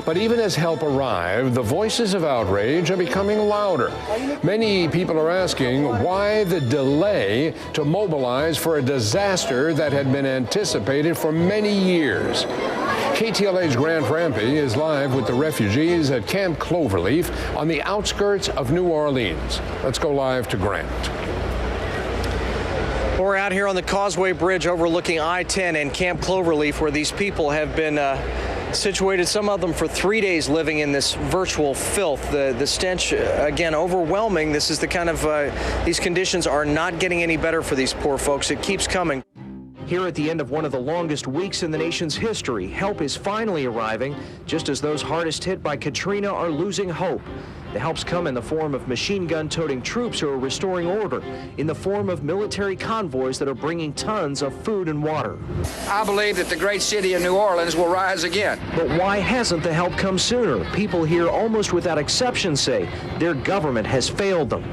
But even as help arrived, the voices of outrage are becoming louder. Many people are asking why the delay to mobilize for a disaster that had been anticipated for many years. KTLA's Grant Rampey is live with the refugees at Camp Cloverleaf on the outskirts of New Orleans. Let's go live to Grant. We're out here on the Causeway Bridge overlooking I-10 and Camp Cloverleaf, where these people have been situated, some of them for 3 days, living in this virtual filth. The stench, again, overwhelming. This is the kind of, these conditions are not getting any better for these poor folks. It keeps coming. Here at the end of one of the longest weeks in the nation's history, help is finally arriving, just as those hardest hit by Katrina are losing hope. The help's come in the form of machine gun-toting troops who are restoring order, in the form of military convoys that are bringing tons of food and water. I believe that the great city of New Orleans will rise again. But why hasn't the help come sooner? People here, almost without exception, say their government has failed them.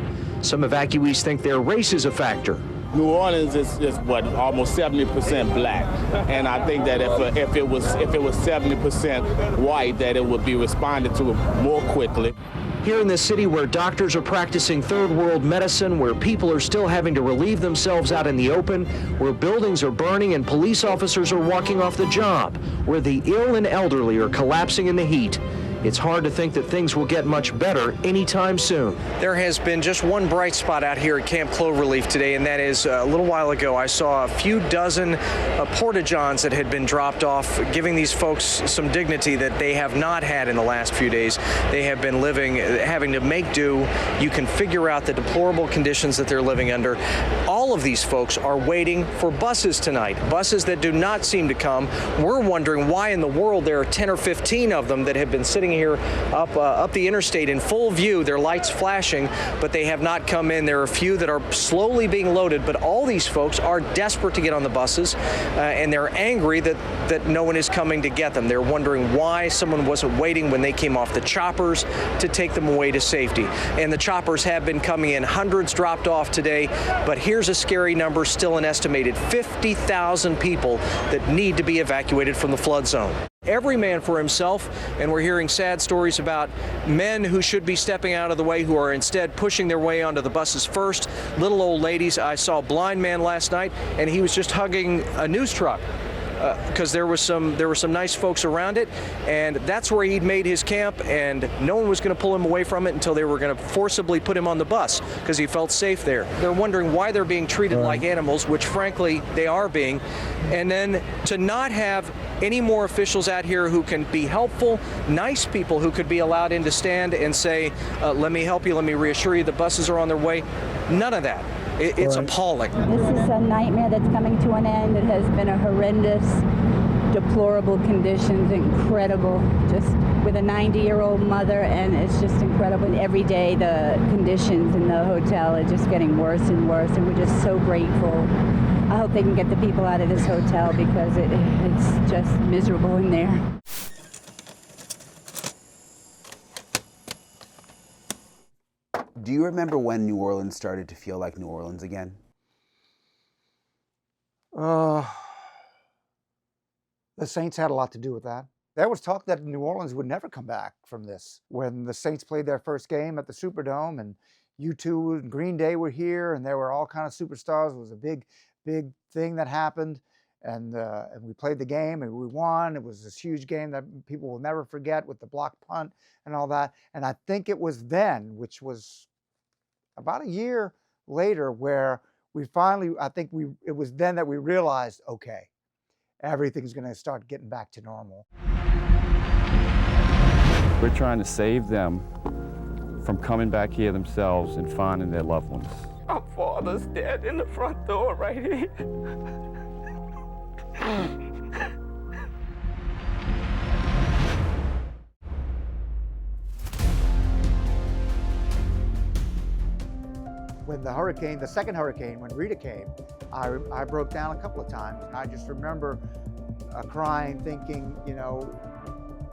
Some evacuees think their race is a factor. New Orleans is what, almost 70% black, and I think that if it was 70% white, that it would be responded to more quickly. Here in this city where doctors are practicing third world medicine, where people are still having to relieve themselves out in the open, where buildings are burning and police officers are walking off the job, where the ill and elderly are collapsing in the heat, it's hard to think that things will get much better anytime soon. There has been just one bright spot out here at Camp Cloverleaf today, and that is a little while ago I saw a few dozen porta-johns that had been dropped off, giving these folks some dignity that they have not had in the last few days. They have been living, having to make do. You can figure out the deplorable conditions that they're living under. All of these folks are waiting for buses tonight, buses that do not seem to come. We're wondering why in the world there are 10 or 15 of them that have been sitting here up the interstate in full view, their lights flashing, but they have not come in. There are a few that are slowly being loaded, but all these folks are desperate to get on the buses, and they're angry that no one is coming to get them. They're wondering why someone wasn't waiting when they came off the choppers to take them away to safety. And the choppers have been coming in, hundreds dropped off today, but here's a scary number, still an estimated 50,000 people that need to be evacuated from the flood zone. Every man for himself, and we're hearing sad stories about men who should be stepping out of the way who are instead pushing their way onto the buses first. Little old ladies. I saw a blind man last night, and he was just hugging a news truck because there were some nice folks around it, and that's where he'd made his camp, and no one was going to pull him away from it until they were going to forcibly put him on the bus because he felt safe there. They're wondering why they're being treated like animals, which frankly they are being, and then to not have any more officials out here who can be helpful, nice people who could be allowed in to stand and say, let me help you, let me reassure you the buses are on their way. None of that. It's appalling. This is a nightmare that's coming to an end. It has been a horrendous, deplorable conditions, incredible, just with a 90-year-old mother, and it's just incredible. And every day the conditions in the hotel are just getting worse and worse, and we're just so grateful. I hope they can get the people out of this hotel because it's just miserable in there. Do you remember when New Orleans started to feel like New Orleans again? The Saints had a lot to do with that. There was talk that New Orleans would never come back from this. When the Saints played their first game at the Superdome, and U2 and Green Day were here, and there were all kind of superstars. It was a big thing that happened, and we played the game and we won. It was this huge game that people will never forget with the block punt and all that. And I think it was then, which was about a year later, where we finally, it was then that we realized, okay, everything's going to start getting back to normal. We're trying to save them from coming back here themselves and finding their loved ones. My father's dead in the front door right here. When the second hurricane, when Rita came, I broke down a couple of times. And I just remember crying, thinking, you know,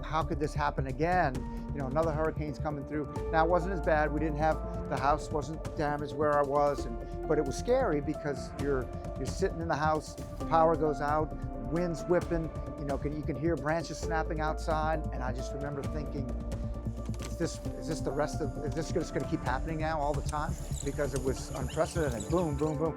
how could this happen again? You know, another hurricane's coming through. Now, it wasn't as bad. We didn't have, the house wasn't damaged where I was, but it was scary because you're sitting in the house, power goes out, wind's whipping, you know, you can hear branches snapping outside. And I just remember thinking, is this just going to keep happening now all the time? Because it was unprecedented. Boom, boom, boom.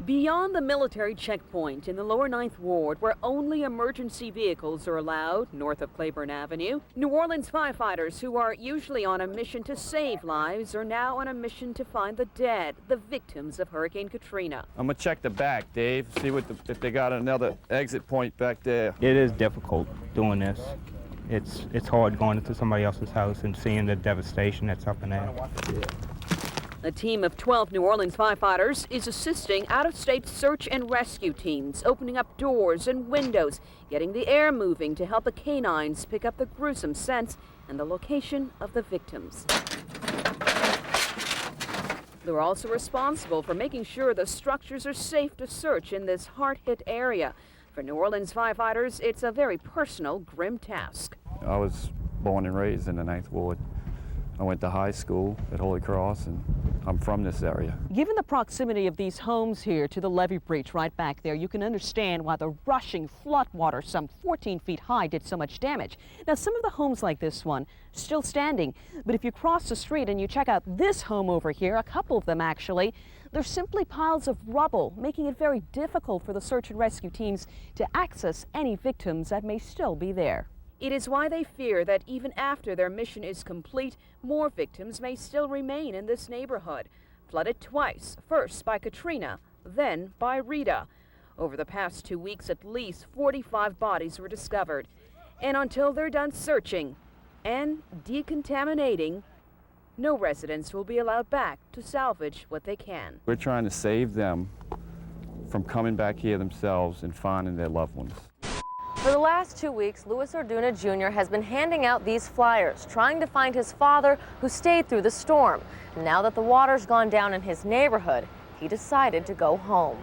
Beyond the military checkpoint in the lower 9th Ward, where only emergency vehicles are allowed, north of Claiborne Avenue, New Orleans firefighters who are usually on a mission to save lives are now on a mission to find the dead, the victims of Hurricane Katrina. I'm gonna check the back, Dave, see if they got another exit point back there. It is difficult doing this. It's hard going into somebody else's house and seeing the devastation that's up in there. A team of 12 New Orleans firefighters is assisting out-of-state search and rescue teams, opening up doors and windows, getting the air moving to help the canines pick up the gruesome scents and the location of the victims. They're also responsible for making sure the structures are safe to search in this hard-hit area. For New Orleans firefighters, it's a very personal, grim task. I was born and raised in the 9th Ward. I went to high school at Holy Cross, and I'm from this area. Given the proximity of these homes here to the levee breach right back there, you can understand why the rushing floodwater some 14 feet high did so much damage. Now, some of the homes like this one still standing, but if you cross the street and you check out this home over here, a couple of them actually, they're simply piles of rubble, making it very difficult for the search and rescue teams to access any victims that may still be there. It is why they fear that even after their mission is complete, more victims may still remain in this neighborhood, flooded twice, first by Katrina, then by Rita. Over the past 2 weeks, at least 45 bodies were discovered. And until they're done searching and decontaminating, no residents will be allowed back to salvage what they can. We're trying to save them from coming back here themselves and finding their loved ones. For the last 2 weeks, Luis Orduna Jr. has been handing out these flyers, trying to find his father who stayed through the storm. And now that the water's gone down in his neighborhood, he decided to go home.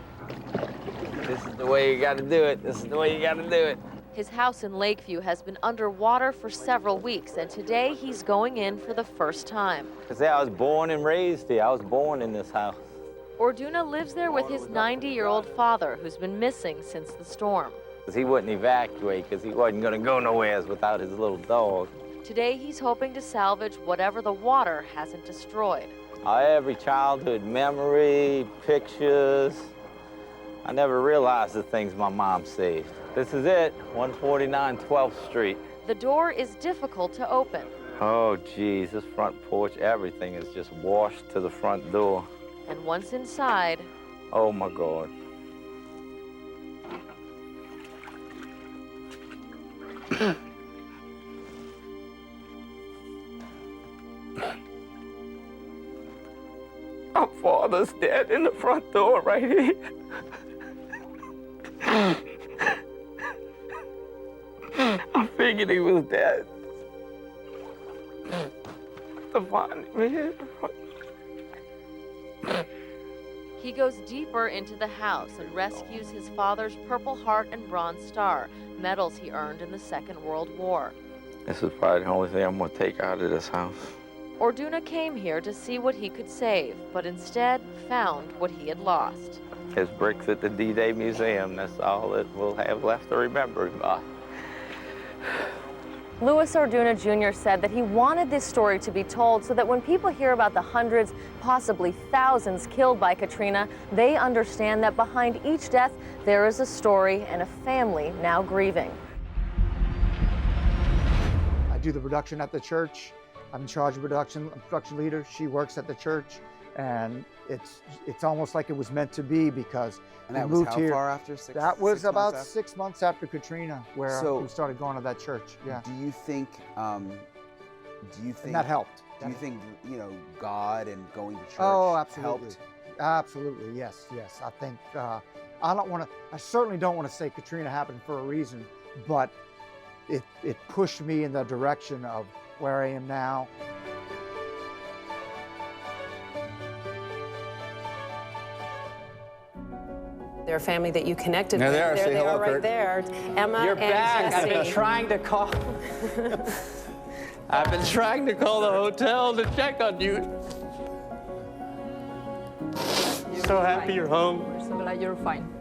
This is the way you gotta do it. This is the way you gotta do it. His house in Lakeview has been underwater for several weeks, and today he's going in for the first time. I was born and raised here. I was born in this house. Orduna lives there with his 90-year-old father, who's been missing since the storm. He wouldn't evacuate because he wasn't going to go nowhere without his little dog. Today, he's hoping to salvage whatever the water hasn't destroyed. Every childhood memory, pictures. I never realized the things my mom saved. This is it, 149 12th Street. The door is difficult to open. Oh, geez, this front porch, everything is just washed to the front door. And once inside... Oh, my God. My father's dead in the front door right here. I figured he was dead. To find him here. He goes deeper into the house and rescues his father's Purple Heart and Bronze Star, medals he earned in the Second World War. This is probably the only thing I'm going to take out of this house. Orduna came here to see what he could save, but instead found what he had lost. His bricks at the D-Day Museum, that's all that we'll have left to remember him by. Luis Orduna Jr. said that he wanted this story to be told so that when people hear about the hundreds, possibly thousands killed by Katrina, they understand that behind each death there is a story and a family now grieving. I do the production at the church. I'm in charge of production. I'm production leader. She works at the church. And it's almost like it was meant to be because And we that was moved how here. far after? That was 6 about months after? 6 months after Katrina, where So- we started going to that church. Yeah, Do you think? and that helped. Do you think God and going to church Oh, absolutely. helped? Absolutely, yes. I think I certainly don't want to say Katrina happened for a reason, but it pushed me in the direction of where I am now. Their family that you connected There with. they are. There Say they hello, are right Kurt. there. Emma You're and back. I've been Jesse. trying to call. I've been trying to call the hotel to check on you. So happy you're home. We're so glad you're fine.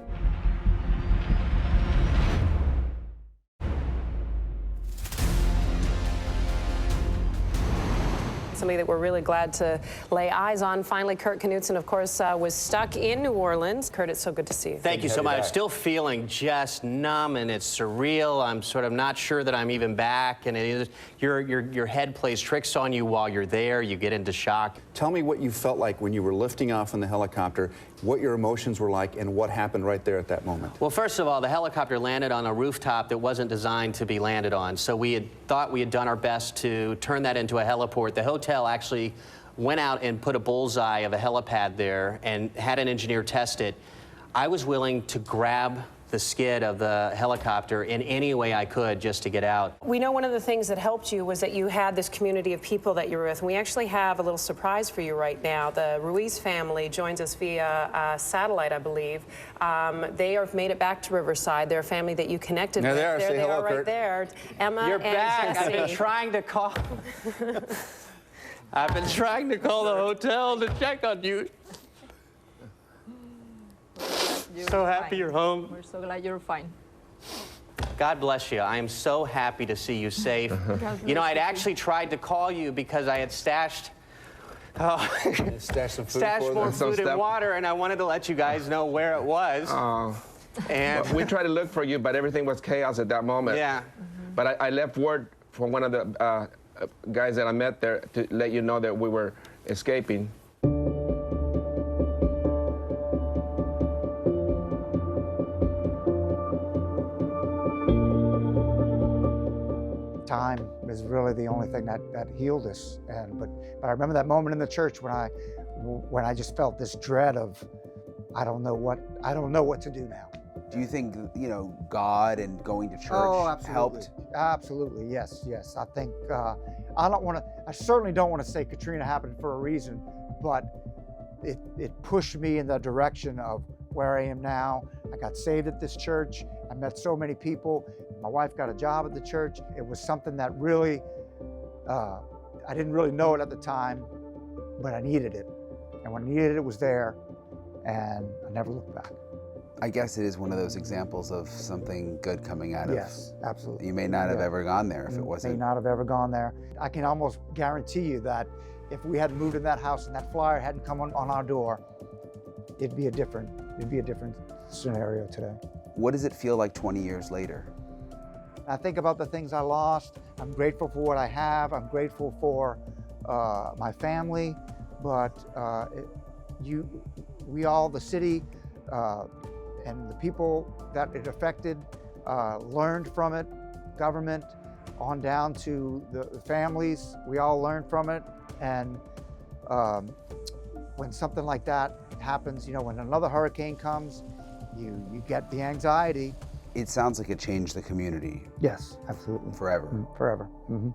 Somebody that we're really glad to lay eyes on. Finally, Kurt Knudsen, of course, was stuck in New Orleans. Kurt, it's so good to see you. Thank you so much. I'm still feeling just numb, and it's surreal. I'm sort of not sure that I'm even back, and it is, your head plays tricks on you while you're there. You get into shock. Tell me what you felt like when you were lifting off in the helicopter, what your emotions were like, and what happened right there at that moment. Well, first of all, the helicopter landed on a rooftop that wasn't designed to be landed on, so we had thought we had done our best to turn that into a heliport. The hotel actually went out and put a bullseye of a helipad there and had an engineer test it. I was willing to grab the skid of the helicopter in any way I could just to get out. We know one of the things that helped you was that you had this community of people that you were with. And we actually have a little surprise for you right now. The Ruiz family joins us via satellite, I believe. They have made it back to Riverside. They're a family that you connected with. There they are. There Say they hello, are right Kurt. there. Emma You're and back. Jesse. I've been trying to call. I've been trying to call the hotel to check on you. You're So happy fine. you're home. We're so glad you're fine. God bless you. I am so happy to see you safe. God You know, bless I'd you. actually tried to call you because I had stashed Stash some food stashed for more them. food and water, and I wanted to let you guys know where it was. And we tried to look for you, but everything was chaos at that moment. Yeah. But I left word for one of the guys that I met there to let you know that we were escaping. Time is really the only thing that healed us. But I remember that moment in the church when I just felt this dread of I don't know what to do now. Do you think God and going to church absolutely. helped? Absolutely, yes. I think I certainly don't want to say Katrina happened for a reason, but it pushed me in the direction of where I am now. I got saved at this church. I met so many people. My wife got a job at the church. It was something that really, I didn't really know it at the time, but I needed it. And when I needed it, it was there, and I never looked back. I guess it is one of those examples of something good coming out of. Yes, absolutely. You may not have ever gone there if it wasn't. May not have ever gone there. I can almost guarantee you that if we hadn't moved in that house and that flyer hadn't come on our door, it'd be a different scenario today. What does it feel like 20 years later? I think about the things I lost. I'm grateful for what I have. I'm grateful for my family, but we all, the city, and the people that it affected learned from it, government, on down to the families. We all learned from it. And when something like that happens, when another hurricane comes, you get the anxiety. It sounds like it changed the community. Yes, absolutely. Forever. Forever. Mm-hmm.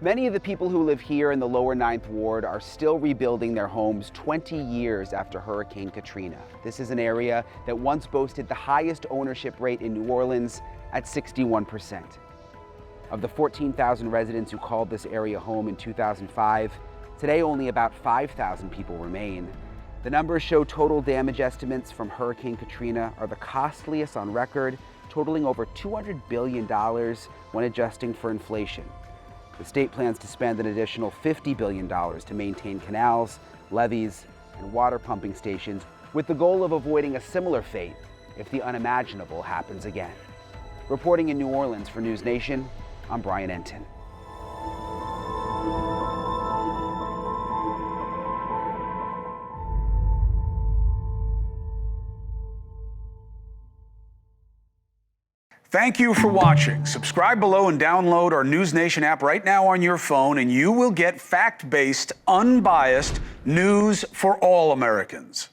Many of the people who live here in the lower 9th Ward are still rebuilding their homes 20 years after Hurricane Katrina. This is an area that once boasted the highest ownership rate in New Orleans at 61%. Of the 14,000 residents who called this area home in 2005, today only about 5,000 people remain. The numbers show total damage estimates from Hurricane Katrina are the costliest on record, totaling over $200 billion when adjusting for inflation. The state plans to spend an additional $50 billion to maintain canals, levees, and water pumping stations, with the goal of avoiding a similar fate if the unimaginable happens again. Reporting in New Orleans for NewsNation, I'm Brian Entin. Thank you for watching. Subscribe below and download our NewsNation app right now on your phone, and you will get fact-based, unbiased news for all Americans.